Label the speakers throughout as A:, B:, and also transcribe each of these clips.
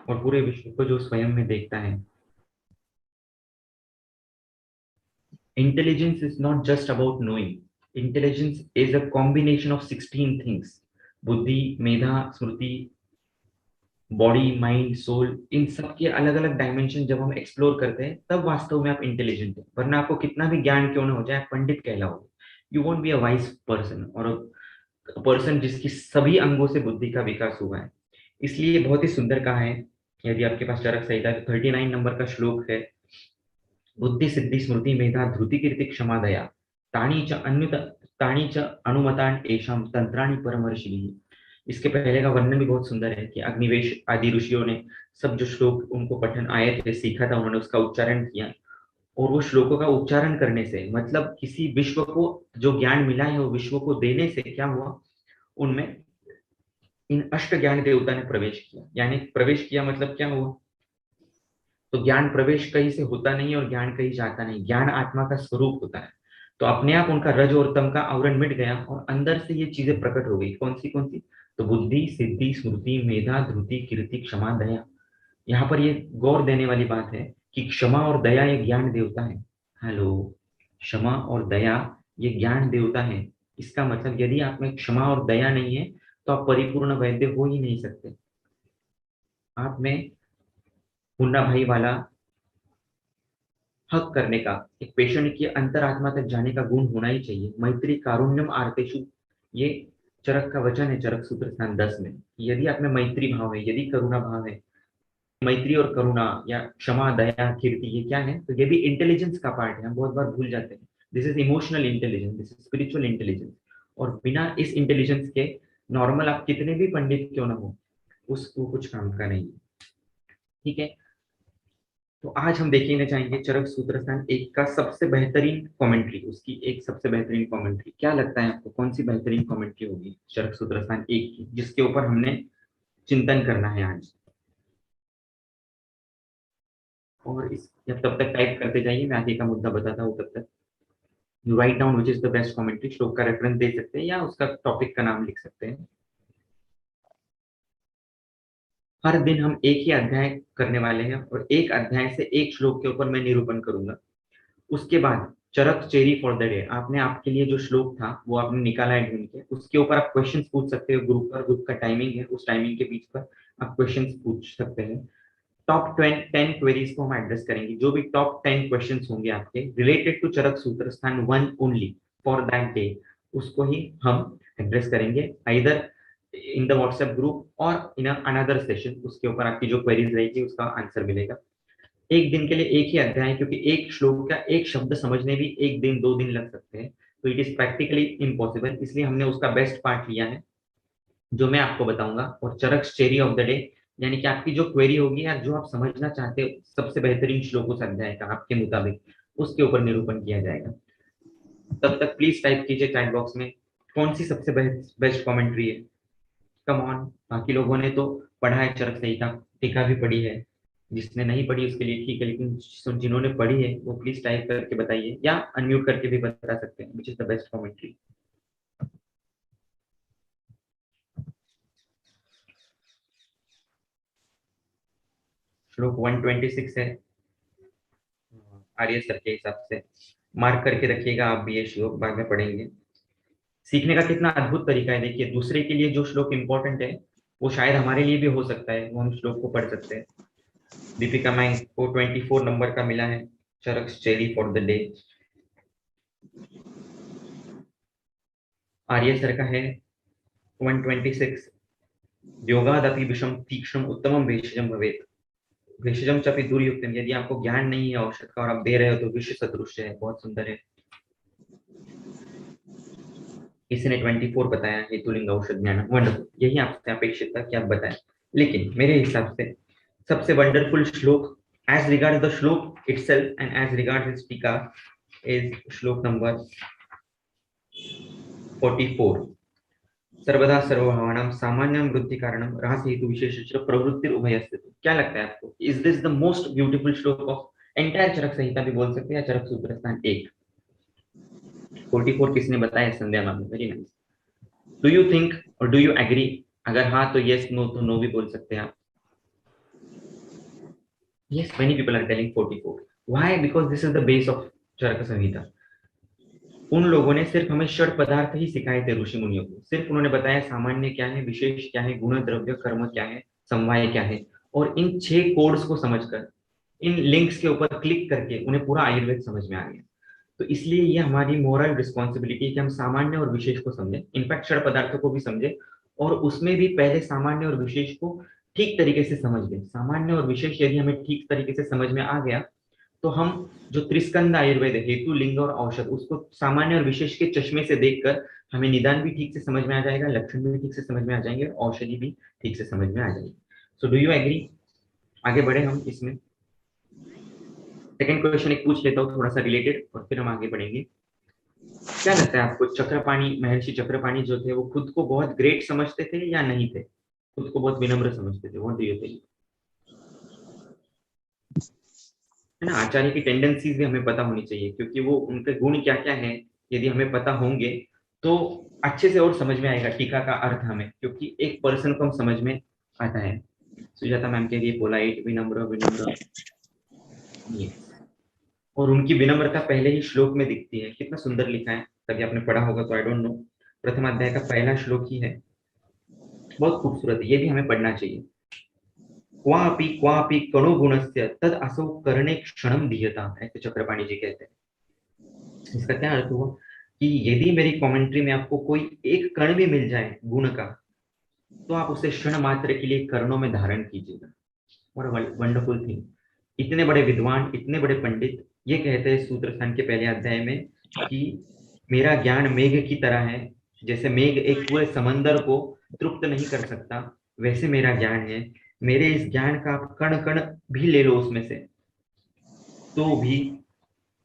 A: और पूरे विश्व को जो स्वयं में देखता है। Intelligence is not just about knowing, intelligence is a combination of 16 things. बुद्धि, मेधा, स्मृति, बॉडी, माइंड, सोल, इन सब के अलग अलग डायमेंशन जब हम एक्सप्लोर करते हैं तब वास्तव में आप इंटेलिजेंट हैं। वरना आपको कितना भी ज्ञान क्यों ना हो जाए, आप पंडित कहलाओगे। You won't be a wise person, और पर्सन जिसकी सभी अंगों से बुद्धि का विकास हुआ है। इसलिए बहुत ही सुंदर कहा है। यदि आपके पास चरक संहिता 39 नंबर का श्लोक है, बुद्धि सिद्धि स्मृति मेधा धृति कीर्ति क्षमा दया, तानी च अनुमतान एषाम तंत्राणि परमर्षि। इसके पहले का वर्णन भी बहुत सुंदर है कि अग्निवेश आदि ऋषियों ने सब जो श्लोक उनको पठन आए थे, सीखा था, उन्होंने उसका उच्चारण किया। और वो श्लोकों का उच्चारण करने से मतलब किसी विश्व को जो ज्ञान मिला है वो विश्व को देने से क्या हुआ, उनमें इन अष्ट ज्ञान देवता ने प्रवेश किया। यानी प्रवेश किया मतलब क्या हुआ, तो ज्ञान प्रवेश कहीं से होता नहीं और ज्ञान कहीं जाता नहीं, ज्ञान आत्मा का स्वरूप होता है। तो अपने आप उनका रज और तम का आवरण मिट गया और अंदर से ये चीजें प्रकट हो गई। कौन सी, तो बुद्धि सिद्धि स्मृति मेधा धृति कीर्ति क्षमा दया। यहाँ पर ये गौर देने वाली बात है कि क्षमा और दया ये ज्ञान देवता है। हेलो, क्षमा और दया ये ज्ञान देवता है। इसका मतलब यदि आप में क्षमा और दया नहीं है तो आप परिपूर्ण वैद्य हो ही नहीं सकते। आप में मुन्ना भाई वाला हक करने का, एक पेशेंट की अंतरात्मा तक जाने का गुण होना ही चाहिए। मैत्री कारुण्यम आर्तेषु, ये चरक का वचन है चरक सूत्र स्थान 10 में। यदि आप में मैत्री भाव है, यदि करुणा भाव है, मैत्री और करुणा या क्षमा दया कीर्ति, ये क्या है, तो ये भी इंटेलिजेंस का पार्ट है। हम बहुत बार भूल जाते हैं। This is emotional intelligence, this is spiritual intelligence. और बिना इस इंटेलिजेंस के नॉर्मल आप कितने भी पंडित क्यों ना हो, उसको कुछ काम का नहीं है। ठीक है, तो आज हम देखने जाएंगे चरक सूत्र स्थान एक का सबसे बेहतरीन कमेंट्री, उसकी एक सबसे बेहतरीन कमेंट्री। क्या लगता है आपको कौन सी बेहतरीन कमेंट्री होगी चरक सूत्र स्थान एक की, जिसके ऊपर हमने चिंतन करना है आज। और इस जब तब तक टाइप करते जाइए, मैं आगे का मुद्दा बताता हूँ तब तक। You write down which is the best commentary, श्लोक का रेफरेंस दे सकते हैं या उसका टॉपिक का नाम लिख सकते हैं। हर दिन हम एक ही अध्याय करने वाले हैं और एक अध्याय से एक श्लोक के ऊपर मैं निरूपण करूंगा। उसके बाद चरक चेरी फॉर द डे, आपने आपके लिए जो श्लोक था वो आपने निकाला है ढूंढ के, उसके ऊपर आप क्वेश्चंस पूछ सकते हो ग्रुप पर। ग्रुप का टाइमिंग है, उस टाइमिंग के बीच पर आप क्वेश्चंस पूछ सकते हैं। टॉप 10 क्वेरीज को हम एड्रेस करेंगे। जो भी टॉप 10 क्वेश्चंस होंगे आपके रिलेटेड टू चरक सूत्र स्थान one only for that day, उसको ही हम एड्रेस करेंगे either in the WhatsApp group और इन अनदर सेशन। उसके ऊपर आपकी जो क्वेरीज रहेगी उसका आंसर मिलेगा। एक दिन के लिए एक ही अध्याय, क्योंकि एक श्लोक का एक शब्द समझने भी एक दिन 2 दिन लग सकते हैं, तो इट इज प्रैक्टिकली इम्पॉसिबल। इसलिए हमने उसका बेस्ट पार्ट लिया है जो मैं आपको बताऊंगा। और चरक चेरी ऑफ द डे, यानी कि आपकी जो क्वेरी होगी या जो आप समझना चाहते हो सबसे बेहतरीन श्लोक उस अध्याय का आपके मुताबिक, उसके ऊपर निरूपण किया जाएगा। तब तक प्लीज टाइप कीजिए चैट बॉक्स में कौन सी सबसे बेस्ट कमेंट्री है। कम ऑन, बाकी लोगों ने तो पढ़ा है चरक संहिता, टीका भी पढ़ी है। जिसने नहीं पढ़ी उसके लिए ठीक है, लेकिन जिन्होंने पढ़ी है वो प्लीज टाइप करके बताइए या अनम्यूट करके भी बता सकते हैं which is the best commentary. श्लोक 126 है आर्य सर के हिसाब से। मार्क करके रखिएगा आप भी, ये श्लोक बाद में पढ़ेंगे। सीखने का कितना अद्भुत तरीका है, देखिए दूसरे के लिए जो श्लोक इंपॉर्टेंट है वो शायद हमारे लिए भी हो सकता है, वो हम श्लोक को पढ़ सकते हैं। दीपिका मैम को 24 नंबर का मिला है Charak cherry for the day. Arya sir का है 126, योगादपि विषम तीक्ष्णम उत्तमम भेषजम भवेत, भेषजम चापि दुर्युक्तम। यदि आपको ज्ञान नहीं है औषध का और आप दे रहे हो तो विष सदृश है, बहुत सुंदर है। किसी ने 24 बताया हेतुलिंग औषध ज्ञान, वंडरफुल, यही आपसे अपेक्षित था कि आप बताएं। लेकिन मेरे हिसाब से सबसे wonderful shloka as regard the shloka itself and as regard his tika is shloka number 44। सर्वदा सर्वभावानां सामान्यं वृद्धि कारणम रास हेतु विशेष प्रवृत्ति उभयस्ते। क्या लगता है आपको, is this the most beautiful श्लोक ऑफ एंटायर चरक संहिता भी बोल सकते हैं या चरक सूत्र स्थान एक। 44 किसने बताया, Sandhya ma'am, very nice. Do you think और डू यू एग्री, अगर हाँ तो यस, नो तो नो भी बोल सकते हैं आप। Yes, many people are telling 44. Why? Because this is the base of चरक संहिता. उन लोगों ने सिर्फ हमें षड पदार्थ ही सिखाए थे ऋषि मुनियों को. सिर्फ उन्होंने बताया सामान्य क्या है, विशेष क्या है, गुण द्रव्य कर्म क्या है, समवाय क्या है, और इन 6 कोड्स को समझकर, इन लिंक्स के ऊपर क्लिक करके उन्हें पूरा आयुर्वेद समझ में आ गया. तो इसलिए ये हमारी मोरल रिस्पॉन्सिबिलिटी है कि हम सामान्य और विशेष को समझें, इनफैक्ट षड पदार्थों को भी समझें, और उसमें भी पहले सामान्य और विशेष को ठीक तरीके से समझ लें. सामान्य और विशेष यदि हमें ठीक तरीके से समझ में आ गया, तो हम जो त्रिस्कंद आयुर्वेद है, हेतु, लिंग और औषध, उसको सामान्य और विशेष के चश्मे से देखकर हमें निदान भी ठीक से समझ में आ जाएगा, लक्षण भी ठीक से समझ में आ जाएंगे, और औषधि भी ठीक से समझ में आ जाएगी. So do you agree? आगे बढ़े हम इसमें. सेकंड क्वेश्चन एक पूछ लेता हूँ थोड़ा सा रिलेटेड, और फिर हम आगे बढ़ेंगे. क्या लगता है आपको, चक्रपाणी, महर्षि चक्रपाणी जो थे वो खुद को बहुत ग्रेट समझते थे या नहीं थे? खुद को बहुत विनम्र समझते थे? What do you think? है ना, आचार्य की टेंडेंसीज भी हमें पता होनी चाहिए, क्योंकि वो उनके गुण क्या क्या है यदि हमें पता होंगे तो अच्छे से और समझ में आएगा टीका का अर्थ हमें, क्योंकि एक पर्सन को हम समझ में आता है. सुजाता मैम के लिए पोलाइट, विनम्र, विनम्र. Yes. और उनकी विनम्रता पहले ही श्लोक में दिखती है. कितना सुंदर लिखा है, कभी आपने पढ़ा होगा तो आई डोंट नो. प्रथम अध्याय का पहला श्लोक ही है, बहुत खूबसूरत है, ये भी हमें पढ़ना चाहिए. क्वापि क्वापि कणो गुणस्य तद असौ करणे क्षणम दीयता, ऐसे चक्रपाणी जी कहते हैं. इसका क्या अर्थ हुआ कि यदि मेरी कमेंट्री में आपको कोई एक कण भी मिल जाए गुण का, तो आप उसे क्षण मात्र के लिए कर्णों में धारण कीजिएगा. What wonderful thing. इतने बड़े विद्वान, इतने बड़े पंडित ये कहते हैं सूत्रस्थान के पहले अध्याय में कि मेरा ज्ञान मेघ की तरह है. जैसे मेघ एक पूरे समंदर को तृप्त नहीं कर सकता, वैसे मेरा ज्ञान है. मेरे इस ज्ञान का आप कण कण भी ले लो उसमें से, तो भी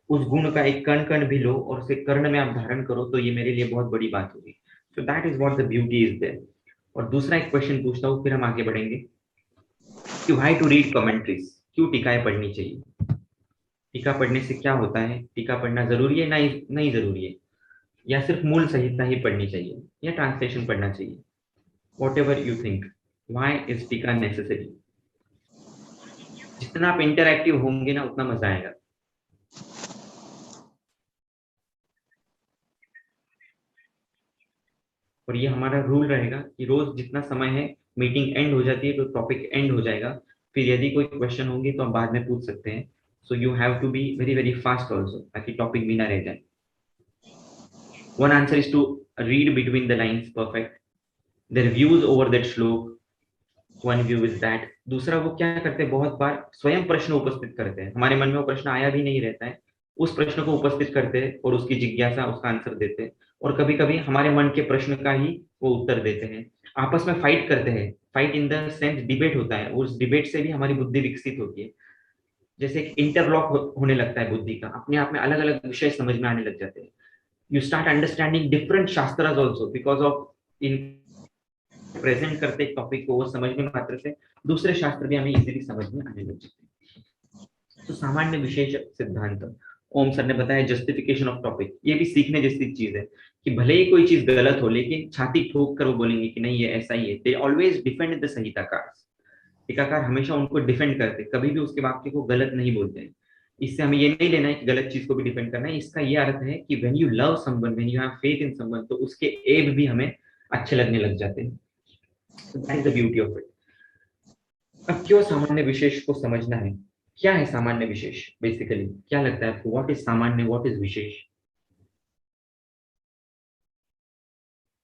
A: उस गुण का एक कण कण भी लो और उसे कर्ण में आप धारण करो, तो ये मेरे लिए बहुत बड़ी बात होगी. So that is what the beauty is there. और दूसरा एक क्वेश्चन पूछता हूँ, फिर हम आगे बढ़ेंगे, कि व्हाई टू रीड कमेंट्रीज, क्यों टीकाएं पढ़नी चाहिए? टीका पढ़ने से क्या होता है? टीका पढ़ना जरूरी है, नहीं नहीं जरूरी है, या सिर्फ मूल संहिता ही पढ़नी चाहिए, या ट्रांसलेशन पढ़ना चाहिए? What ever you think, why is टीका नेसेसरी? जितना आप इंटरैक्टिव होंगे ना, उतना मजा आएगा. और ये हमारा रूल रहेगा कि रोज जितना समय है, मीटिंग एंड हो जाती है तो टॉपिक एंड हो जाएगा. फिर यदि कोई क्वेश्चन होंगे तो आप बाद में पूछ सकते हैं. So you have to be very very fast also, ताकि टॉपिक भी ना रह जाए. One answer is to read between the lines perfect, their views over that shloka. One view is that. दूसरा, वो क्या करते हैं, बहुत बार स्वयं प्रश्न उपस्थित करते हैं. हमारे मन में वो प्रश्न आया भी नहीं रहता है, उस प्रश्न को उपस्थित करते हैं और उसकी जिज्ञासा, उसका आंसर देते हैं. और कभी कभी हमारे मन के प्रश्न का ही वो उत्तर देते हैं. आपस में फाइट करते हैं, fight in the sense debate होता है. उस डिबेट से भी हमारी बुद्धि विकसित होती है. जैसे एक इंटरलॉक होने लगता है बुद्धि का, अपने आप में अलग अलग विषय समझ में आने लग जाते हैं. You start understanding different shastras also, because of in present करते एक टॉपिक को वो समझने मात्र से दूसरे शास्त्र भी हमें इजीली समझ में आने लग जाते हैं. तो सामान्य विशेष सिद्धांत, ओम सर ने बताया, जस्टिफिकेशन ऑफ टॉपिक, ये भी सीखने जैसी चीज है, कि भले ही कोई चीज गलत हो, लेकिन छाती ठोक कर वो बोलेंगे कि नहीं ये ऐसा ही है. They always defend the samhitakar. टीकाकार हमेशा उनको डिफेंड करते, कभी भी उसके वाक्य को गलत नहीं बोलते हैं. इससे हमें ये नहीं लेना है कि गलत चीज को भी डिफेंड करना है. इसका ये अर्थ है कि when you love someone, when you have faith in someone, तो उसके एब भी हमें अच्छे लगने लग जाते हैं. That is the beauty of it. अब क्यों सामान्य विशेष को समझना है? क्या है सामान्य विशेष बेसिकली? क्या लगता है आपको, व्हाट इज सामान्य, व्हाट इज विशेष?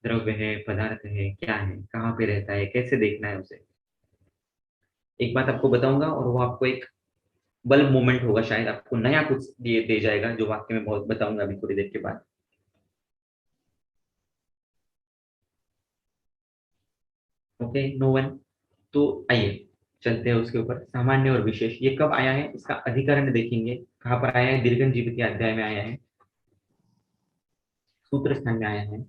A: द्रव्य है, पदार्थ है, क्या है, कहाँ पे रहता है, कैसे देखना है उसे? एक बात आपको बताऊंगा और वो आपको एक बल्ब मोमेंट होगा, शायद आपको नया कुछ दे जाएगा, जो वाक्य में बहुत बताऊंगा अभी थोड़ी देर के बाद. Okay, no one. तो आइए चलते हैं उसके ऊपर. सामान्य और विशेष ये कब आया है, इसका अधिकरण देखेंगे. कहाँ पर आया है? दीर्घन जीव के अध्याय में आया है, सूत्र स्थान में आया है,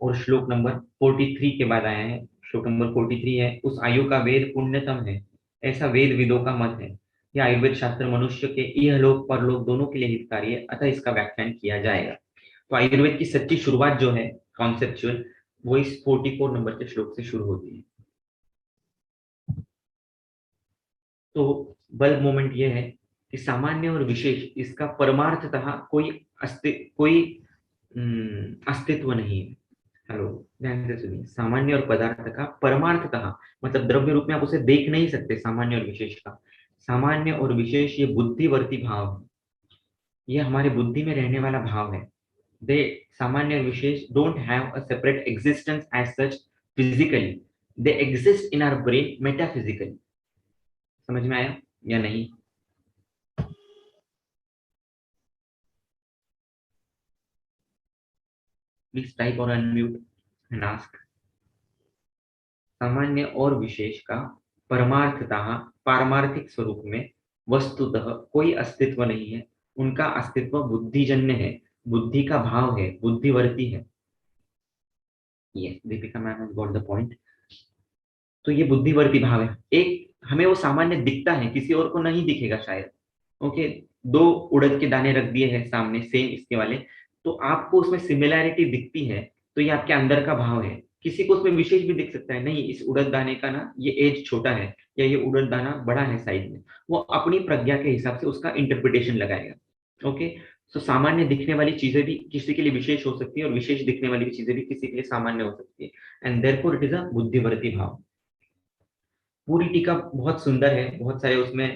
A: और श्लोक नंबर 43 के बाद आया है. श्लोक नंबर 43 है, उस आयु का वेद पुण्यतम है, ऐसा वेद विदों का मत है. यह आयुर्वेद शास्त्र मनुष्य के इहलोक परलोक दोनों के लिए हितकारी है, अतः इसका व्याख्यान किया जाएगा. तो आयुर्वेद की सच्ची शुरुआत जो है कॉन्सेप्चुअल, वो इस 44 नंबर के श्लोक से शुरू होती है. तो बल्ब मोमेंट ये है कि सामान्य और विशेष इसका परमार्थतः कोई अस्तित्व नहीं है। हेलो, ध्यान से सुनिए। सामान्य और पदार्थ का परमार्थतः मतलब द्रव्य रूप में आप उसे देख नहीं सकते, सामान्य और विशेष का। सामान्य और विशेष ये बुद्धिवर्ती भाव है, ये हमारे बुद्धि में रहने वाला भाव है। दे सामान्य और vishesha don't have a separate existence as such physically, they exist in our brain metaphysically. समझ में आया या नहीं? प्लीज टाइप और अनम्यूट एंड आस्क। सामान्य और विशेष का परमार्थतः पारमार्थिक स्वरूप में वस्तुतः कोई अस्तित्व नहीं है। उनका अस्तित्व बुद्धिजन्य है, बुद्धि का भाव है, बुद्धिवर्ती है। Yes, Deepika ma'am has got the point. तो ये बुद्धिवर्ती भाव है। एक हमें वो सामान्य दिखता है, किसी और को नहीं दिखेगा शायद। ओके, दो उड़द के दाने रख दिए हैं सामने सेम इसके वाले, तो आपको उसमें सिमिलैरिटी दिखती है, तो ये आपके अंदर का भाव है। किसी को उसमें विशेष भी दिख सकता है, नहीं इस उड़द दाने का ना ये एज छोटा है, या ये उड़द दाना बड़ा है साइज में। वो अपनी प्रज्ञा के हिसाब से उसका इंटरप्रिटेशन लगाएगा। ओके, तो सामान्य दिखने वाली चीजें भी किसी के लिए विशेष हो सकती है, और विशेष दिखने वाली भी चीजें भी किसी के लिए सामान्य हो सकती है। And therefore it is a buddhivarti bhava. पूरी टीका बहुत सुंदर है, बहुत सारे उसमें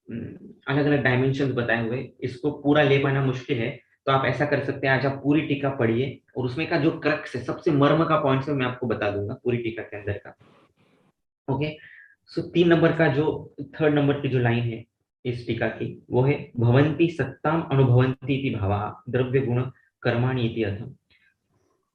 A: अलग अलग डायमेंशन बताए हुए। इसको पूरा ले पाना मुश्किल है, तो आप ऐसा कर सकते हैं, आज आप पूरी टीका पढ़िए, और उसमें का जो क्रक्स है, सबसे मर्म का पॉइंट है, मैं आपको बता दूंगा पूरी टीका के अंदर का। ओके, सो 3 नंबर का जो थर्ड नंबर की जो लाइन है इस टीका की, वो है भवंती सत्ताम अनुभवंती इति भावा द्रव्य गुण कर्माणि इति अर्थम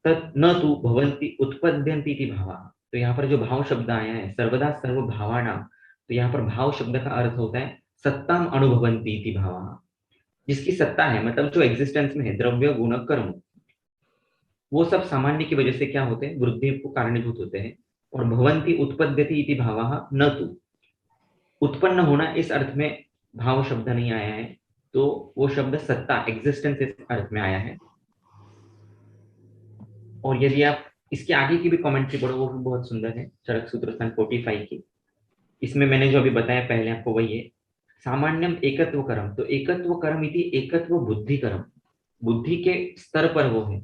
A: तत् न तु भवन्ति उत्पद्यन्ति इति भावा। तो यहाँ पर जो भाव शब्द आया है, सर्वदा सर्व भावानाम, तो यहाँ पर भाव शब्द का अर्थ होता है सत्ताम अनुभवन्ति इति भावा। जिसकी सत्ता है मतलब जो एग्जिस्टेंस में है, द्रव्य गुण कर्म, वो सब सामान्य की वजह से क्या होते हैं, वृद्धि को कारणीभूत होते हैं। और भवन्ति उत्पद्यति इति भावः न तु, उत्पन्न होना इस अर्थ में भाव शब्द नहीं आया है, तो वो शब्द सत्ता एग्जिस्टेंस इस अर्थ में आया है। और यदि आप इसके आगे की भी कमेंट्री पढ़ो, वो भी बहुत सुंदर है, चरक सूत्र सन 45 की। इसमें मैंने जो अभी बताया पहले आपको वही है। सामान्यम एकत्व कर्म, तो एकत्व कर्म इति एकत्व बुद्धि कर्म, बुद्धि के स्तर पर वो है।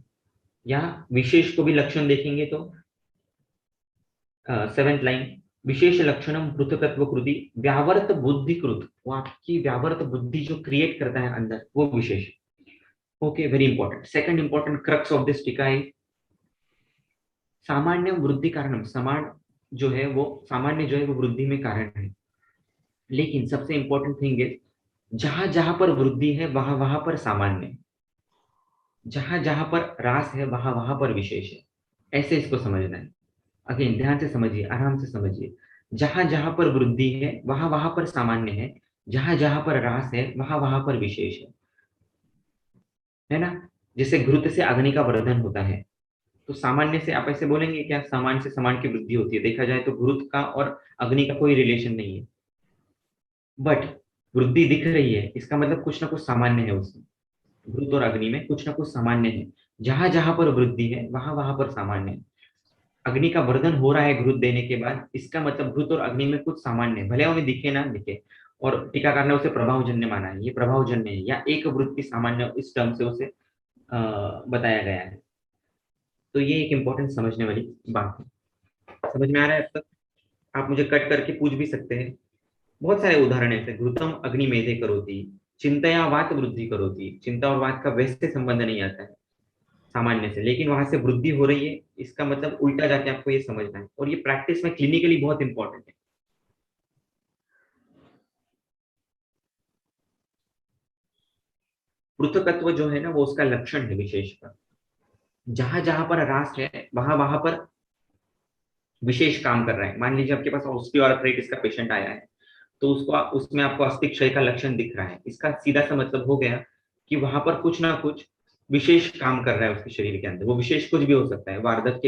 A: या विशेष को भी लक्षण देखेंगे तो 7th लाइन, विशेष लक्षणम पृथकत्व कृति व्यावर्त बुद्धिकृत, वो आपकी व्यावर्त बुद्धि जो क्रिएट करता है अंदर, वो विशेष। Okay, very important. Second important crux of this tika है सामान्य वृद्धि कारणम, समान जो है वो सामान्य जो है वो वृद्धि में कारण है। लेकिन सबसे इंपॉर्टेंट थिंग है, जहां जहां पर वृद्धि है वहां वहां पर सामान्य, जहां जहां पर ह्रास है वहां वहां पर विशेष है। ऐसे इसको समझना है। अगेन ध्यान से समझिए, आराम से समझिए। जहां जहां पर वृद्धि है वहां वहां पर सामान्य है, जहां जहां पर ह्रास है वहां वहां पर विशेष है ना? जैसे घृत से अग्नि का वर्धन होता है, तो सामान्य से आप ऐसे बोलेंगे क्या सामान्य से समान की वृद्धि होती है? देखा जाए तो घृत का और अग्नि का कोई रिलेशन नहीं है, बट वृद्धि दिख रही है, इसका मतलब कुछ ना कुछ सामान्य है उसमें। घृत और अग्नि में कुछ ना कुछ सामान्य है। जहां जहां पर वृद्धि है वहां वहां पर सामान्य है। अग्नि का वर्धन हो रहा है घृत देने के बाद, इसका मतलब घृत और अग्नि में कुछ सामान्य है, भले उन्हें दिखे ना दिखे। और टीकाकार ने उसे प्रभावजन्य माना है, ये प्रभावजन्य है, या एक वृत्ति सामान्य, इस टर्म से उसे बताया गया है। तो ये एक इंपॉर्टेंट समझने वाली बात है। समझ में आ रहा है अब तक? आप मुझे कट करके पूछ भी सकते हैं। बहुत सारे उदाहरण ऐसे, घृतम अग्नि मेधे करोति, चिंतया वात वृद्धि करोति। चिंता और वात का वैसे संबंध नहीं आता है सामान्य से, लेकिन वहां से वृद्धि हो रही है, इसका मतलब उल्टा जाके आपको ये समझना है, और ये प्रैक्टिस में क्लिनिकली बहुत इंपॉर्टेंट है। पृथकत्व जो है ना, वो उसका लक्षण है विशेष का। जहां जहां पर ह्रास है वहां वहां पर विशेष काम कर रहा है। मान लीजिए आपके पास ऑस्टियोआर्थराइटिस का पेशेंट आया है, तो उसको उसमें आपको अस्थि क्षय का लक्षण दिख रहा है, इसका सीधा सा मतलब हो गया कि वहां पर कुछ ना कुछ विशेष काम कर रहा है उसके शरीर के अंदर। वो विशेष कुछ भी हो सकता है, वार्धक्य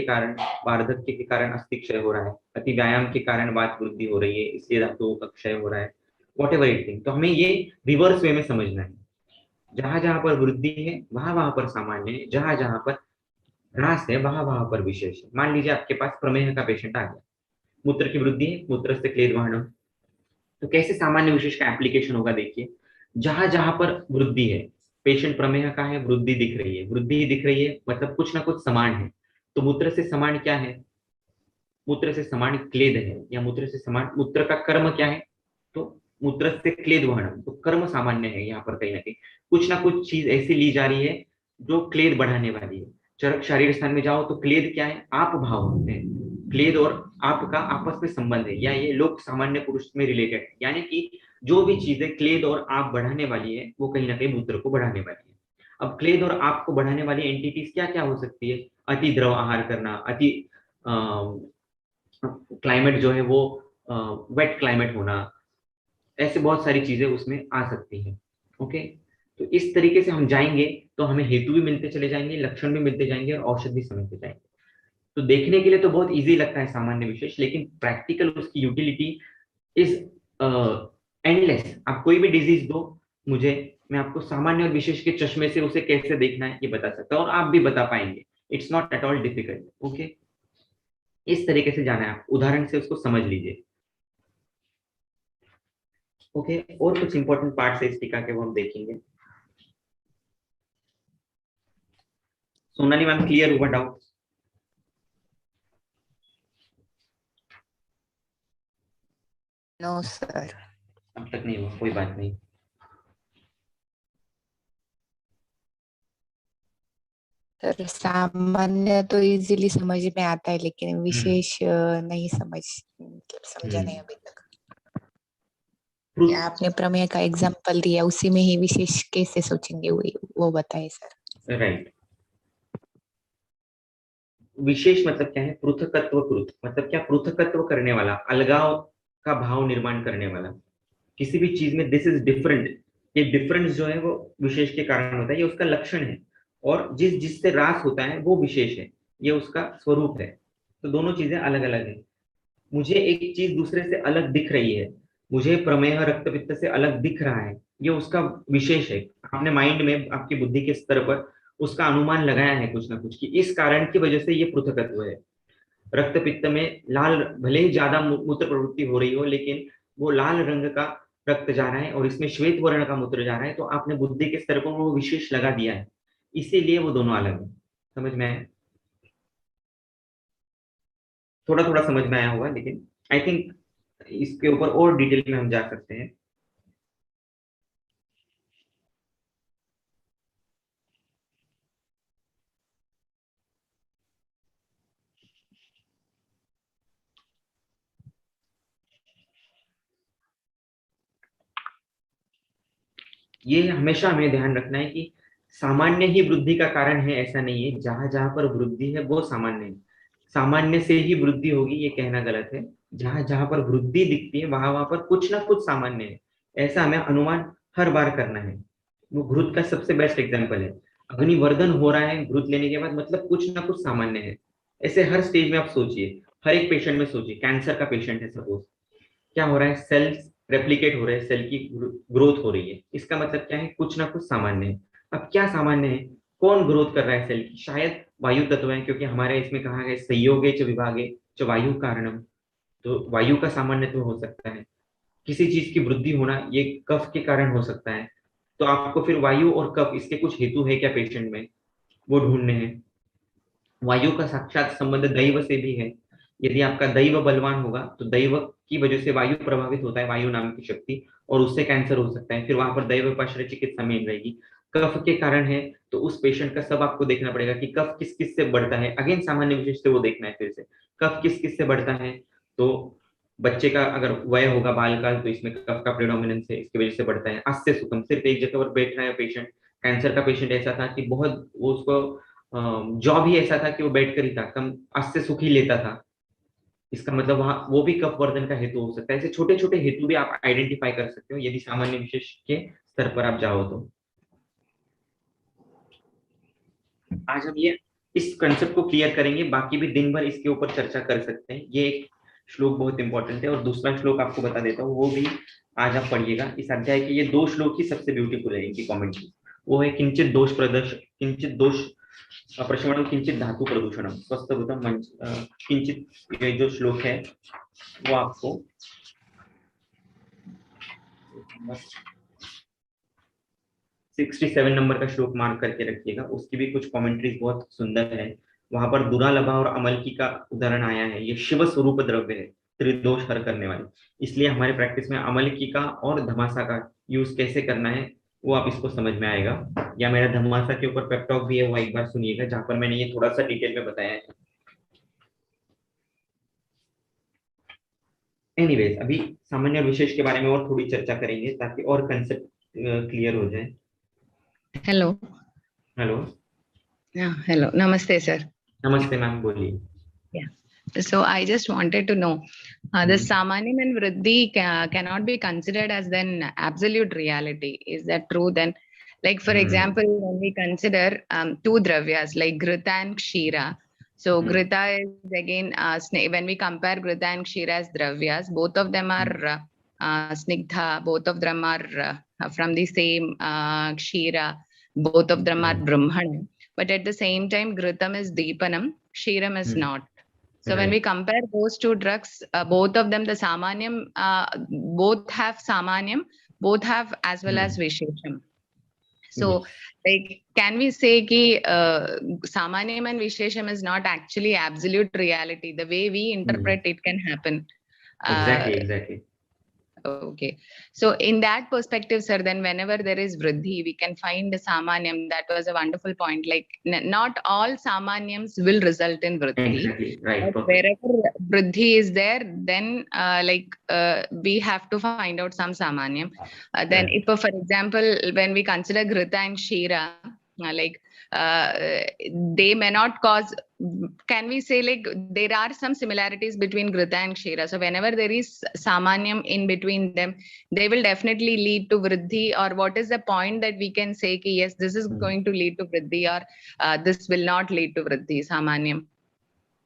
A: के कारण अस्थि क्षय हो रहा है, अति व्यायाम के कारण वात वृद्धि हो रही है इसलिए धातुओं का क्षय हो रहा है, वॉट एवर इट थिंग। तो हमें ये रिवर्स वे में समझना है। जहां जहां पर वृद्धि है वहां वहां पर सामान्य है, जहां जहां पर ह्रास है वहां वहां पर विशेष है। मान लीजिए आपके पास प्रमेह का पेशेंट आ गया, मूत्र की वृद्धि है, मूत्र से क्लेद वाहन, तो कैसे सामान्य विशेष का एप्लीकेशन होगा, देखिए जहां जहां पर वृद्धि है, पेशेंट प्रमेह का है, वृद्धि दिख रही है, वृद्धि दिख रही है मतलब कुछ ना कुछ समान है। तो मूत्र से समान क्या है, मूत्र से समान क्लेद है, या मूत्र से समान, मूत्र का कर्म क्या है, तो मूत्र से क्लेद वहन, तो कर्म सामान्य है यहाँ पर कहीं ना कहीं। कुछ ना कुछ चीज ऐसी ली जा रही है जो क्लेद बढ़ाने वाली है। चरक शारीर स्थान में जाओ तो क्लेद क्या है, आप भाव होते हैं। क्लेद और आप का आपस में संबंध है, या ये लोग सामान्य पुरुष में रिलेटेड है, यानी कि जो भी चीजें क्लेद और आप बढ़ाने वाली है वो कहीं ना कहीं मूत्र को बढ़ाने वाली है। अब क्लेद और आप को बढ़ाने वाली एंटिटीज क्या क्या हो सकती है, अति द्रव आहार करना, अति क्लाइमेट जो है वो वेट क्लाइमेट होना, ऐसे बहुत सारी चीजें उसमें आ सकती हैं। ओके, तो इस तरीके से हम जाएंगे तो हमें हेतु भी मिलते चले जाएंगे, लक्षण भी मिलते जाएंगे और औषध भी समझते जाएंगे। तो देखने के लिए तो बहुत इजी लगता है सामान्य विशेष, लेकिन प्रैक्टिकल उसकी यूटिलिटी इज एंडलेस। आप कोई भी डिजीज दो मुझे, मैं आपको सामान्य और विशेष के चश्मे से उसे कैसे देखना है ये बता सकता हूँ, और आप भी बता पाएंगे। It's not at all difficult. Okay, इस तरीके से जाना है, आप उदाहरण से उसको समझ लीजिए। ओके, और कुछ इंपॉर्टेंट पार्ट है इस टीका के वो हम देखेंगे। सोनाली मैम, क्लियर हुआ डाउट?
B: No sir.
A: अब तक नहीं हुआ, कोई बात नहीं।
B: सर सामान्य तो इजीली समझ में आता है, लेकिन विशेष नहीं समझा नहीं
A: हम्म
B: अभी तक।
A: प्रूफ,
B: या आपने प्रमेय का एग्जांपल दिया, उसी में ही विशेष कैसे सोचेंगे वो बताइए सर।
A: राइट। विशेष मतलब क्या है, पृथकत्व कृत, मतलब क्या, पृथकत्व करने वाला, अलगाव का भाव निर्माण करने वाला। किसी भी चीज में दिस इज डिफरेंट, ये डिफरेंस जो है वो विशेष के कारण होता है, ये उसका लक्षण है। और जिससे रास होता है वो विशेष है, ये उसका स्वरूप है। तो दोनों चीजें अलग अलग है। मुझे एक चीज दूसरे से अलग दिख रही है, मुझे प्रमेह रक्त पित्त से अलग दिख रहा है, ये उसका विशेष है। आपने माइंड में आपकी बुद्धि के स्तर पर उसका अनुमान लगाया है कुछ ना कुछ, कि इस कारण की वजह से ये पृथकत्व है। रक्त पित्त में लाल, भले ही ज्यादा मूत्र प्रवृत्ति हो रही हो, लेकिन वो लाल रंग का रक्त जा रहा है और इसमें श्वेत वर्ण का मूत्र जा रहा है, तो आपने बुद्धि के स्तर पर वो विशेष लगा दिया है, इसीलिए वो दोनों अलग है। समझ में आया? थोड़ा थोड़ा समझ में आया होगा, लेकिन आई थिंक इसके ऊपर और डिटेल में हम जा सकते हैं। ये हमेशा हमें ध्यान रखना है कि सामान्य ही वृद्धि का कारण है ऐसा नहीं है, जहां जहां पर वृद्धि है वो सामान्य है। सामान्य से ही वृद्धि होगी ये कहना गलत है। जहां जहां पर वृद्धि दिखती है वहां वहां पर कुछ ना कुछ सामान्य है, ऐसा हमें अनुमान हर बार करना है। वो घृत का सबसे बेस्ट एग्जाम्पल है। अग्निवर्धन हो रहा है घृत लेने के बाद, मतलब कुछ ना कुछ सामान्य है। ऐसे हर स्टेज में आप सोचिए, हर एक पेशेंट में सोचिए, कैंसर का पेशेंट है सपोज, क्या हो रहा है, सेल्स रेप्लिकेट हो रहे हैं, सेल की ग्रोथ हो रही है, इसका मतलब क्या है, कुछ ना कुछ सामान्य है। अब क्या सामान्य है, कौन ग्रोथ कर रहा है सेल की, शायद वायु तत्व है, क्योंकि हमारे इसमें कहा गया संयोगे च विभागे च वायु कारणम, तो वायु का सामान्य तो हो सकता है। किसी चीज की वृद्धि होना ये कफ के कारण हो सकता है, तो आपको फिर वायु और कफ इसके कुछ हेतु है क्या पेशेंट में, वो ढूंढने हैं। वायु का साक्षात संबंध दैव से भी है। यदि आपका दैव बलवान होगा तो दैव की वजह से वायु प्रभावित होता है, वायु नाम की शक्ति, और उससे कैंसर हो सकता है, फिर वहां पर दैवपाश्रय चिकित्सा मेन रहेगी। कफ के कारण है तो उस पेशेंट का सब आपको देखना पड़ेगा कि कफ किस किस से बढ़ता है, अगेन सामान्य विशेष से वो देखना है फिर से, कफ किस किस से बढ़ता है। तो बच्चे का अगर वय होगा बाल काल, तो इसमें कफ का प्रेडोमिनेंस है, इसकी वजह से बढ़ता है। अस्य सुखम, सिर्फ एक जगह पर बैठ रहा है पेशेंट, कैंसर का पेशेंट ऐसा था कि बहुत वो उसको जॉब ही ऐसा था कि वो बैठकर ही था, कम अस्त से सुख ही लेता था, इसका मतलब वहां वो भी कफ वर्धन का हेतु हो सकता है। ऐसे छोटे छोटे हेतु भी आप आइडेंटिफाई कर सकते हो यदि सामान्य विशेष के स्तर पर आप जाओ तो। आज हम ये इस कंसेप्ट को क्लियर करेंगे, बाकी भी दिन भर इसके ऊपर चर्चा कर सकते हैं। ये एक श्लोक बहुत इंपॉर्टेंट है, और दूसरा श्लोक आपको बता देता हूँ, वो भी आज आप पढ़िएगा। इस अध्याय के ये दो श्लोक ही सबसे ब्यूटीफुल है, इनकी कॉमेंट्री। वो है किंचित दोष प्रदर्श, किंचित दोष प्रशमन, किंचित धातु प्रदूषणम स्वस्थ मंच, किंचित, ये जो श्लोक है वो आपको 67 नंबर का श्लोक मार्क करके रखिएगा, उसकी भी कुछ कमेंट्रीज बहुत सुंदर है। वहां पर दुरालभा और अमलकी का उदाहरण आया है। ये शिव स्वरूप द्रव्य है, त्रिदोष हर करने वाले। इसलिए हमारे प्रैक्टिस में अमलकी का और धमासा का यूज कैसे करना है वो आप इसको समझ में आएगा। या मेरा धमासा के ऊपर पेप टॉक भी है, वो एक बार सुनिएगा, जहां पर मैंने ये थोड़ा सा डिटेल में बताया है। एनीवेज, अभी सामान्य और विशेष के बारे में और थोड़ी चर्चा करेंगे ताकि और कंसेप्ट क्लियर हो जाए।
C: हेलो।
A: हेलो।
C: हेलो, नमस्ते सर।
A: नमस्ते मैम, बोलिए।
C: So I just wanted to know, the Samanyam and Vriddhi cannot be considered as then absolute reality. Is that true then? Like for example, when we consider two dravyas like Grita and Kshira. So Grita is again, when we compare Grita and Kshira as dravyas, both of them are Snigdha, both of them are from the same Kshira, both of them are Brahmana. But at the same time, Gritam is Deepanam, Kshiram is not. So when we compare those two drugs, both of them, the Samanyam, both have Samanyam, both have as well as Vishesham. So like, can we say ki Samanyam and Vishesham is not actually absolute reality? The way we interpret it can happen.
A: Exactly.
C: Okay. So in that perspective, sir, then whenever there is Vriddhi, we can find the Samanyam. That was a wonderful point. Like not all Samanyams will result in Vriddhi.
A: Exactly, right.
C: But wherever Vriddhi is there, then we have to find out some Samanyam. Then if, for example, when we consider Grita and Kshira, they may not cause, can we say like there are some similarities between Grita and Kshira. So whenever there is Samanyam in between them, they will definitely lead to Vriddhi. Or what is the point that we can say ki yes, this is going to lead to Vriddhi, or this will not lead to Vriddhi, Samanyam?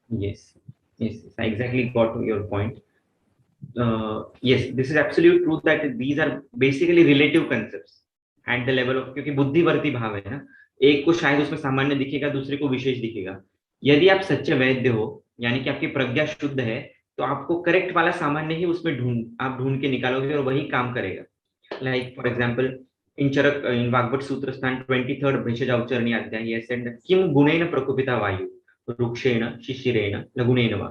A: Yes, I exactly got to your point. Yes, this is absolute truth that these are basically relative concepts at the level of, क्योंकि बुद्धिवर्ती भाव है ना, एक को शायद उसमें सामान्य दिखेगा, दूसरे को विशेष दिखेगा। यदि आप सच्चे वैद्य हो, यानी कि आपकी प्रज्ञा शुद्ध है, तो आपको करेक्ट वाला सामान्य ही उसमें ढूंढ के निकालोगे और वही काम करेगा। Like for example in Vagbhata सूत्र स्थान 23rd भेषज अवचरणी अध्याय, ये सेड किम गुणेन प्रकोपिता वायु रुक्षेण शिशिरेण लघुनेन वा।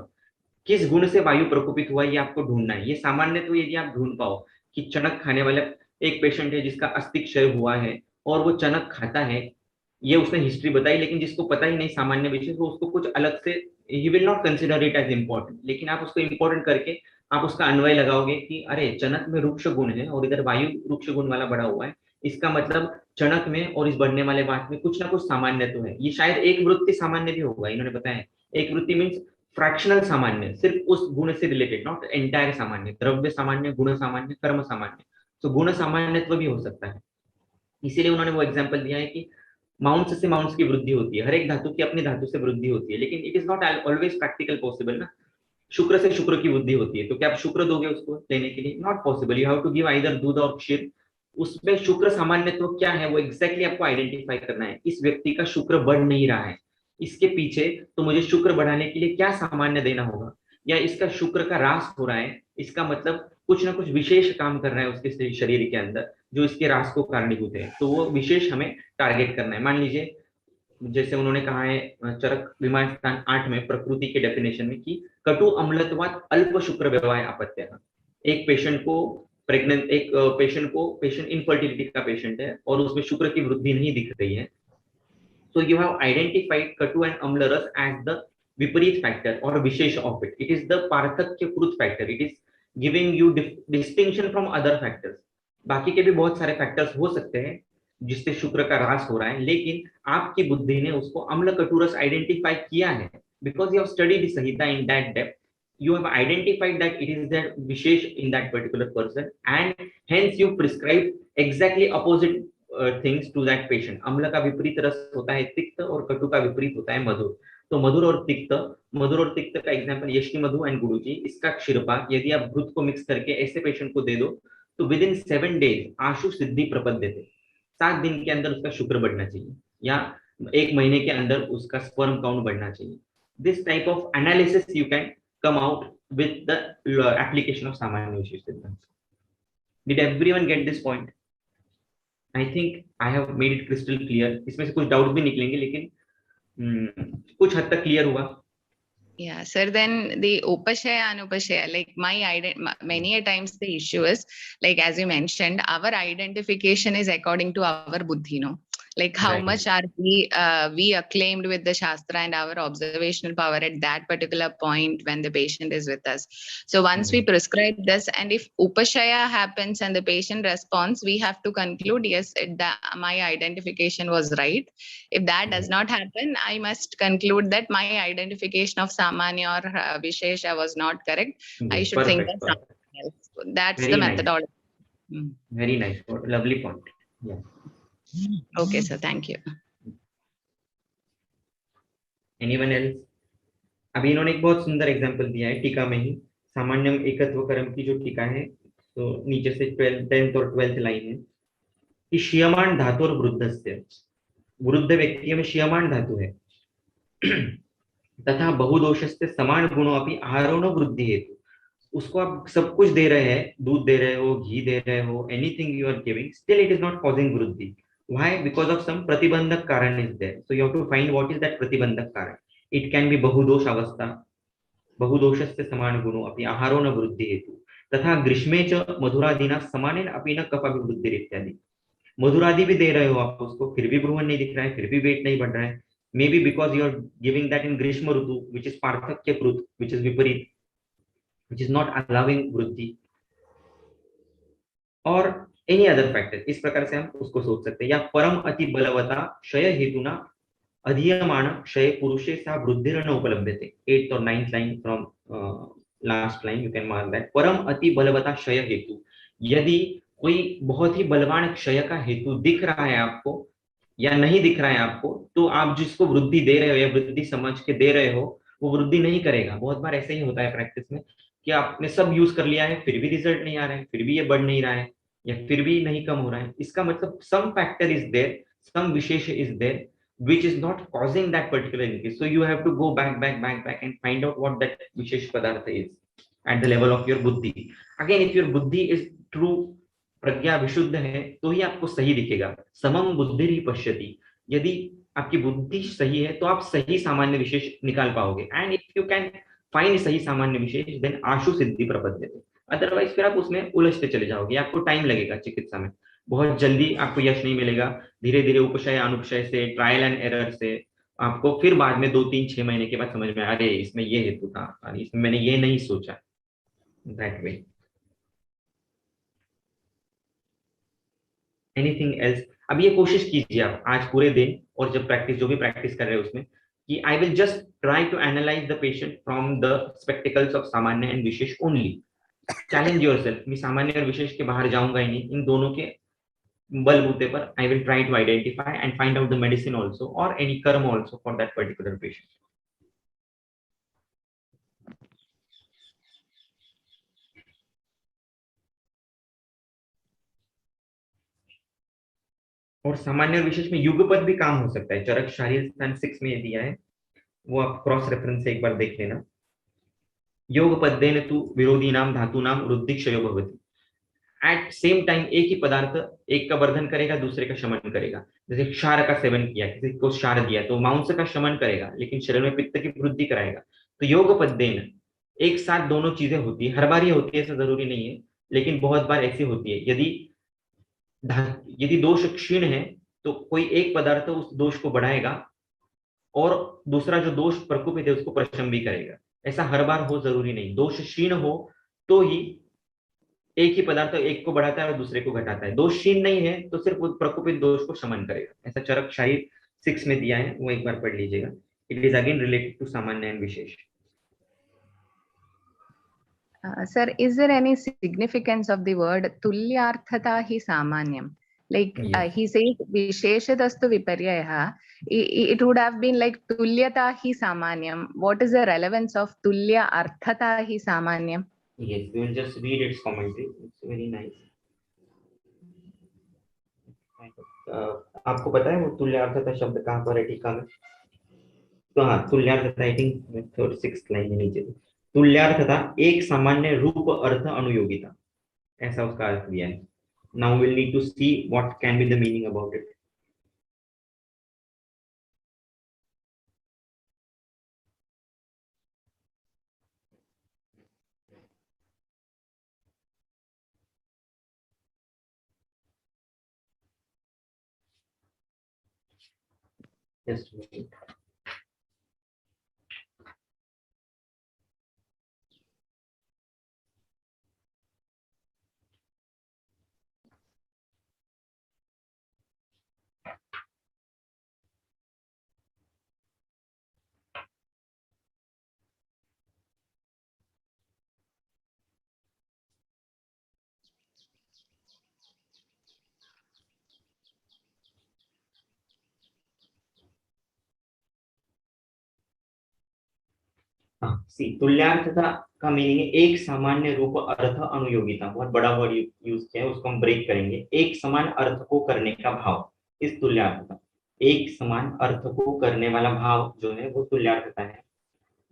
A: किस गुण से वायु प्रकोपित हुआ ये आपको ढूंढना है। ये सामान्य तो यदि आप ढूंढ पाओ कि चनक खाने वाला एक पेशेंट है जिसका अस्थि क्षय हुआ है और वो चनक खाता है, ये उसने हिस्ट्री बताई, लेकिन जिसको पता ही नहीं सामान्य विषय, तो उसको कुछ अलग से ही will not consider it as important. लेकिन आप उसको इम्पोर्टेंट करके आप उसका अन्वय लगाओगे कि अरे चनक में रुक्ष गुण है और इधर वायु रुक्ष गुण वाला बढ़ा हुआ है, इसका मतलब चनक में और इस बढ़ने वाले बात में कुछ ना कुछ सामान्य तो है। ये शायद एक वृत्ति सामान्य भी होगा, इन्होंने बताया। एक वृत्ति मीन्स फ्रैक्शनल सामान्य, सिर्फ उस गुण से रिलेटेड, नॉट एंटायर सामान्य। द्रव्य सामान्य, गुण सामान्य, कर्म सामान्य, तो गुण सामान्यत्व भी हो सकता है। इसीलिए उन्होंने वो एग्जांपल दिया है कि माउंट्स से माउंट्स की वृद्धि होती है, हर एक धातु की अपनी धातु से वृद्धि होती है, लेकिन it is not always practical possible ना। शुक्र से शुक्र की वृद्धि होती है, तो क्या आप शुक्र दोगे उसको लेने के लिए? Not possible. You have to give either doodh or क्षीर। उसमें शुक्र सामान्यत्व क्या है वो एग्जैक्टली आपको आइडेंटिफाई करना है। इस व्यक्ति का शुक्र बढ़ नहीं रहा है, इसके पीछे तो मुझे शुक्र बढ़ाने के लिए क्या सामान्य देना होगा, या इसका शुक्र का ह्रास हो रहा है, इसका मतलब कुछ ना कुछ विशेष काम कर रहा है उसके शरीर के अंदर जो इसके ह्रास को कारणीभूत है, तो वो विशेष हमें टारगेट करना है। मान लीजिए जैसे उन्होंने कहा है चरक विमान स्थान 8 में प्रकृति के डेफिनेशन में कि कटु अम्लत्वात् अल्प शुक्र व्यवहार अपत्यः। एक पेशेंट को पेशेंट इनफर्टिलिटी का पेशेंट है और उसमें शुक्र की वृद्धि नहीं दिख रही है, so you have identified katu and amla ras as the viparit factor or vishesh of it. It is the parthakya krut factor. It is giving you distinction from other factors. बाकी के भी बहुत सारे फैक्टर्स हो सकते हैं जिससे शुक्र का ह्रास हो रहा है, लेकिन आपकी बुद्धि ने उसको अम्ल कटुरस आइडेंटिफाई किया है because you have studied Samhita in that depth. You have identified that it is the vishesh in that particular person and hence you prescribe exactly opposite things to that patient. अम्ल का विपरीत रस होता है तिक्त और कटु का विपरीत होता है मधुर। तो मधुर और तिक्त का एग्जांपल यष्टि मधु एंड गुरुजी। इसका क्षीरपाक यदि आप घृत को मिक्स करके ऐसे पेशेंट को दे दो तो विद इन 7 days आशु सिद्धि प्रपद्य थे। 7 दिन के अंदर उसका शुक्र बढ़ना चाहिए या 1 महीने के अंदर उसका स्पर्म काउंट बढ़ना चाहिए। This type of analysis you can come out with the application of सामान्य विशेष सिद्धांत। Did everyone get this point? I think I have made it crystal clear. इसमें से कुछ डाउट भी निकलेंगे, लेकिन कुछ हद तक क्लियर हुआ.
C: Yeah, sir, then the upashaya anupashaya, like many a times the issue is, like as you mentioned, our identification is according to our buddhi, no? Like how
A: Right.
C: much are we acclaimed with the shastra and our observational power at that particular point when the patient is with us. So once we prescribe this, and if upashaya happens and the patient responds, we have to conclude, yes, my identification was right. If that does not happen, I must conclude that my identification of Samanya or Vishesha was not correct. I should think of something else. That's
A: Very
C: the
A: nice.
C: methodology.
A: Very nice. Lovely point. Yeah.
C: Okay, sir. Thank you.
A: Anyone else? अभी इन्होंने एक बहुत सुंदर example दिया है टीका में ही, सामान्यम एकत्व कर्म की जो टीका है, तो नीचे से 10th और 12th लाइन है कि शियमान धातु और वृद्धस्य, वृद्ध व्यक्ति में शियमान धातु है, तथा बहुदोषस्य समान गुणों अपनी आहारोण वृद्धि हेतु. उसको आप सब कुछ दे रहे हैं, दूध दे रहे हो, घी दे रहे हो, anything you are giving, still it is not causing vriddhi. Why? Because of some प्रतिबंधक कारण is there. So you have to find what is that प्रतिबंधक कारण. It can be बहुदोष अवस्था, बहुदोषस्य समान गुणों अपनी आहारों न वृद्धि हेतु, तथा ग्रीष्मे च मधुरादिना समानेन अपि न कफ अभिवृद्धि इत्यादि. मधुरादि भी दे रहे हो आप उसको, फिर भी भ्रूण नहीं दिख रहा है, फिर भी वेट नहीं बढ़ रहा है. Maybe because you are giving that in grishma ritu, which is पार्थक्य कृत, विच इज विपरीत, विच इज नॉट अलाउिंग वृद्धि, और एनी अदर फैक्टर. इस प्रकार से हम उसको सोच सकते हैं. या परम अति बलवता क्षय हेतुना अधीयमाण क्षय पुरुषे सा वृद्धि न उपलब्धते. 8th और 9th line from last line, you can mark that. परम अति बलवता क्षय हेतु, यदि कोई बहुत ही बलवान क्षय का हेतु दिख रहा है आपको या नहीं दिख रहा है आपको, तो आप जिसको वृद्धि दे रहे हो या वृद्धि समझ के दे रहे हो, वो वृद्धि नहीं करेगा. बहुत बार ऐसे ही होता है प्रैक्टिस में कि आपने सब यूज कर लिया है, फिर भी रिजल्ट नहीं आ रहा है, फिर भी ये बढ़ नहीं रहा है, या फिर भी नहीं कम हो रहा है. इसका मतलब some factor is there, some vishesh is there which is not causing that particular increase. So you have to go back and find out what that vishesh padartha is at the level of your buddhi. Again, if your buddhi is true, प्रज्ञा विशुद्ध है, तो ही आपको सही दिखेगा. समम बुद्धि ही पश्यति. यदि आपकी बुद्धि सही है तो आप सही सामान्य विशेष निकाल पाओगे. And if you can find सही सामान्य विशेष, देन आशु सिद्धि प्रपद्यते. अदरवाइज फिर आप उसमें उलझते चले जाओगे, आपको टाइम लगेगा चिकित्सा में, बहुत जल्दी आपको यश नहीं मिलेगा. धीरे धीरे उपशय अनुपशय से, ट्रायल एंड एरर से आपको फिर बाद में 2-3-6 महीने के बाद समझ में, अरे इसमें ये हेतु था, अरे इसमें मैंने ये नहीं सोचा. That way. Anything else? अब ये कोशिश कीजिए आप आज पूरे दिन, और जब प्रैक्टिस जो भी प्रैक्टिस कर रहे हैं उसमें, कि I will just try to analyse the patient from the spectacles of samanya and vishesha only. Challenge yourself. मैं सामान्य और विशेष के बाहर जाऊंगा ही नहीं, इन दोनों के बलबूते पर I will try to identify and find out the medicine also, or any karma also for that particular patient. और सामान्य और विशेष में युगपद भी काम हो सकता है. चरक शारीर स्थान 6 में दिया है, वो आप क्रॉस रेफरेंस से एक बार देख लेना. योग पद्येन तु विरोधी नाम धातु नाम वृद्धि क्षय भवति. एट सेम टाइम एक ही पदार्थ एक का वर्धन करेगा, दूसरे का शमन करेगा. जैसे क्षार का सेवन किया, किसी को क्षार दिया तो मांस का शमन करेगा, लेकिन शरीर में पित्त की वृद्धि कराएगा. तो योग पद्येन एक साथ दोनों चीजें होती है. हर बार ये होती है ऐसा जरूरी नहीं है, लेकिन बहुत बार ऐसी होती है. यदि दोष क्षीण है तो कोई एक पदार्थ उस दोष को बढ़ाएगा, और दूसरा जो दोष प्रकोपित है उसको प्रशम भी करेगा. ऐसा हर बार हो जरूरी नहीं. दोष क्षीण हो तो ही एक ही पदार्थ एक को बढ़ाता है और दूसरे को घटाता है. दोष क्षीण नहीं है तो सिर्फ प्रकोपित दोष को शमन करेगा. ऐसा चरक शारीर 6 में दिया है, वो एक बार पढ़ लीजिएगा. It is again related to samanya and vishesha.
C: Sir, is there any significance of the word tulyarthata hi samanyam? Like
A: Yes.
C: he says visheshadastu viparyaya. It would have been like tulyata hi samanyam. What is the relevance of tulya arthata hi samanyam?
A: Yes, we will just read its commentary. It's very nice. आपको पता है वो तुल्यार्थता शब्द कहाँ पर है टीका में? तो हाँ, तुल्यार्थता आई थिंक 6th लाइन में नीचे. तुल्यार्थता एक सामान्य रूप अर्थ अनुयोगिता. ऐसा उसका अर्थ दिया है. Now we'll need to see what can be the meaning about it. Just wait. सी तुल्यार्थता का मीनिंग है एक सामान्य रूप अर्थ अनुयोगिता. बहुत बड़ा वर्ड यूज किया है, उसको हम ब्रेक करेंगे. एक समान अर्थ को करने का भाव, इस तुल्यार्थता. एक समान अर्थ को करने वाला भाव जो है वो तुल्यार्थता है.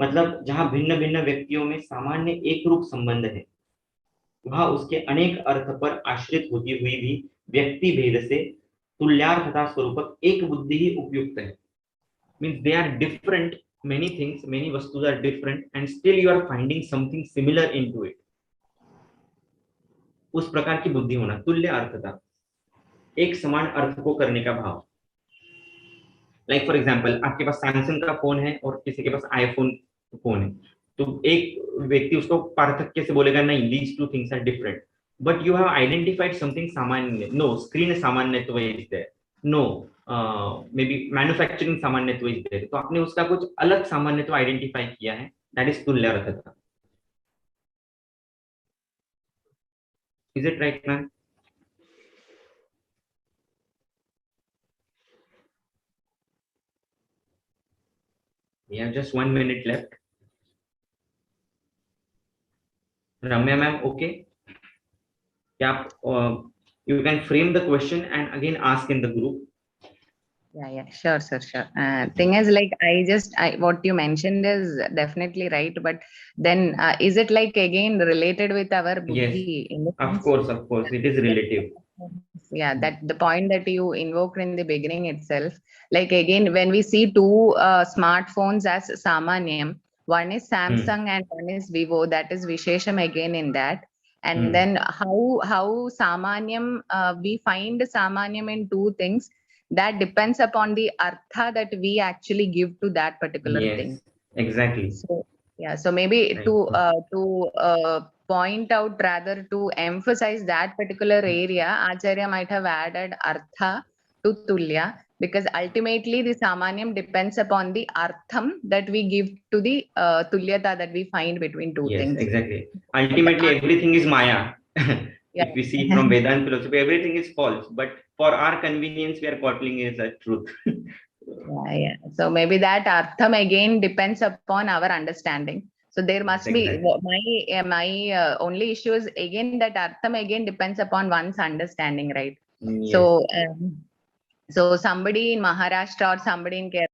A: मतलब जहां भिन्न भिन्न व्यक्तियों में सामान्य एक रूप संबंध है, वह उसके अनेक अर्थ पर आश्रित होती हुई भी व्यक्ति भेद से तुल्यार्थता स्वरूपक एक बुद्धि ही उपयुक्त है. Means they are different, many things, many vastus are different and still you are finding something similar into it. उस प्रकार की बुद्धि होना तुल्य अर्थता, एक समान अर्थ को करने का भाव. लाइक फॉर एग्जांपल आपके पास सैमसंग का फोन है और किसी के पास आईफोन फोन है, तो एक व्यक्ति उसको पार्थक्य से बोलेगा नहीं, these two things are different, but you have identified something samanya. No, screen samanyatva is there. No, may be manufacturing samanyatva is there. तो आपने उसका कुछ अलग सामान्यत्व आइडेंटिफाई किया है, that is tulyarthata. Is it right ma'am? We have just 1 minute left. Ramya ma'am, okay? Yeah, you can frame the question and again ask in the group.
C: Yeah, sure, sir, sure. Thing is, like, what you mentioned is definitely right, but then is it like again related with our buddhi?
A: Yes, of course, it is relative.
C: Yeah, that the point that you invoked in the beginning itself, like again, when we see two smartphones as Samanyam, one is Samsung and one is Vivo, that is Vishesham again in that. And then how Samanyam, we find Samanyam in two things. That depends upon the artha that we actually give to that particular thing.
A: Exactly.
C: So, yeah, so maybe to point out, rather to emphasize that particular area, Acharya might have added artha to tulya, because ultimately the samanyam depends upon the artham that we give to the tulyata that we find between two things.
A: Yes, exactly. Ultimately, everything is maya. If we see from Vedanta philosophy, everything is false, but for our convenience, we are calling it as truth.
C: Yeah. So maybe that artham again depends upon our understanding. So there must be my only issue is again that artham again depends upon one's understanding, right? Yes. So somebody in Maharashtra or somebody in Kerala